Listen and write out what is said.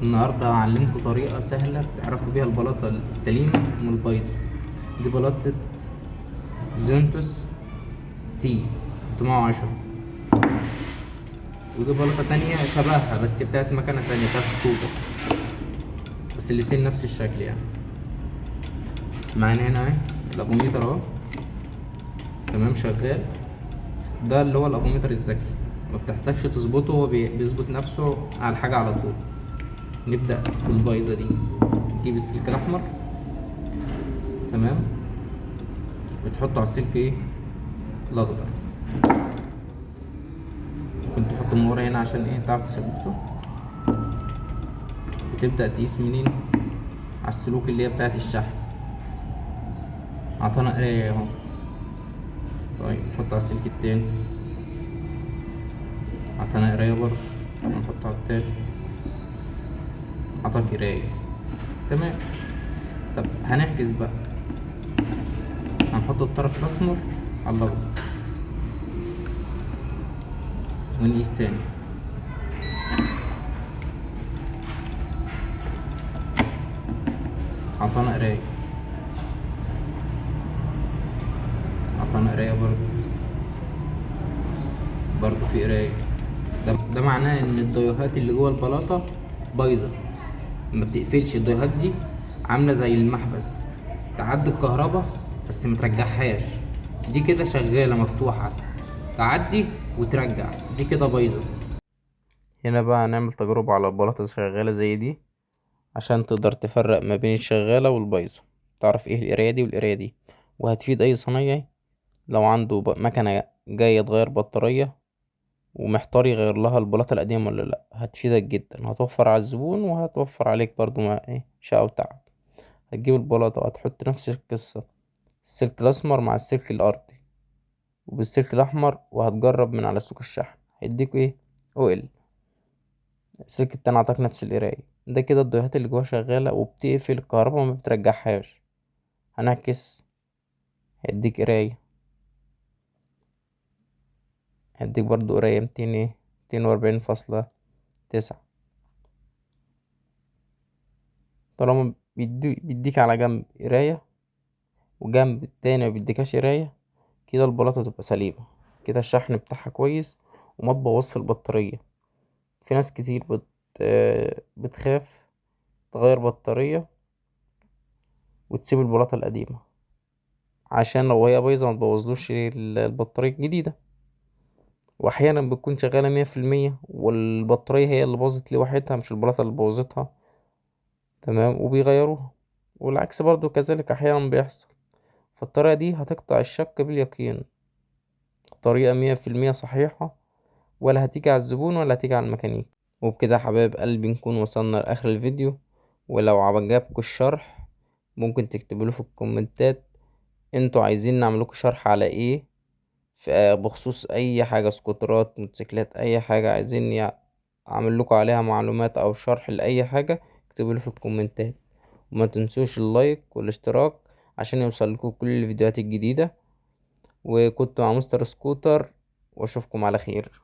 النهاردة هعلمكم طريقة سهلة تعرفوا بيها البلاطة السليمة من البايظة. دي بلاطة زونتوس تي 310، ودي بلاطة تانية شبهها بس بتاعت مكنة تانية بتاعت سكوتر، بس الاتنين نفس الشكل يعني. معانا هنا اهي الافوميتر اهو، تمام شغال. ده اللي هو الافوميتر الذكي، ما بتحتاجش تظبطه، هو بيظبط نفسه على الحاجة على طول. نبدأ بالبايظة دي. تجيب السلك الأحمر، تمام، وتحطه على السلك ايه الأخضر. ممكن تحطه من ورا هنا عشان ايه تعرف تثبته. وتبدأ تقيس منين؟ على السلوك اللي هي بتاعت الشحن. عطانا قراية اهو. طيب نحط على السلك التاني، عطانا قراية برضه. طب نحط على التالت، عطاك قراية. تمام. طب هنحجز بقى، هنحط الطرف الأسمر على الأخضر ونقيس تاني. عطانا قراية، عطانا قراية برضه في قراية. ده معناه ان الديوهات اللي جوه البلاطة بايظة، ما بتقفلش. الديوهات دي عاملة زي المحبس، تعدي الكهرباء بس مترجعهاش. دي كده شغالة مفتوحة، تعدي وترجع، دي كده بايظة. هنا بقى هنعمل تجربة على بلاطة شغالة زي دي عشان تقدر تفرق ما بين الشغالة والبايظة، تعرف ايه القراية دي والقراية دي. وهتفيد اي صنايعي لو عنده مكنة جاية تغير بطارية ومحتار يغير لها البلاطة القديمة ولا لأ. هتفيدك جدا، هتوفر على الزبون وهتوفر عليك برضو مع ايه شقة وتعب. هتجيب البلاطة وهتحط نفس القصة، السلك الأسمر مع السلك الأرضي وبالسلك الأحمر، وهتجرب من على سلوك الشحن هيديك ايه OL. السلك التاني عطاك نفس القراية. ده كده الدويهات اللي جواها شغالة وبتقفل الكهرباء وما بترجعهاش. هنعكس، هيديك قراية، هيديك برضو قراية 240.9. طالما بيديك على جنب قراية وجنب التاني مبيديكاش قراية، كده البلاطة تبقى سليمة، كده الشحن بتاعها كويس وما تبوظش البطارية. في ناس كتير بتخاف تغير بطارية وتسيب البلاطة القديمة عشان لو هي بايظة ما تبوظلوش البطارية الجديدة. واحيانا بتكون شغالة 100% والبطارية هي اللي باظت لوحدها مش البلاطة اللي بوظتها، تمام، وبيغيروها. والعكس برضو كذلك احيانا بيحصل. فالطريقة دي هتقطع الشك باليقين، طريقة 100% صحيحة، ولا هتيجي على الزبون ولا هتيجي على الميكانيك. وبكده يا حبايب قلبي نكون وصلنا لآخر الفيديو. ولو عجبكم الشرح ممكن تكتبولي في الكومنتات انتوا عايزين نعملكوا شرح على ايه، في بخصوص اي حاجة، سكوترات، موتوسيكلات، اي حاجة عايزين اعمل لكم عليها معلومات او شرح لاي حاجة. اكتبولي في الكومنتات، وما تنسوش اللايك والاشتراك عشان يوصل لكم كل الفيديوهات الجديدة. وكنت مع مستر سكوتر، واشوفكم على خير.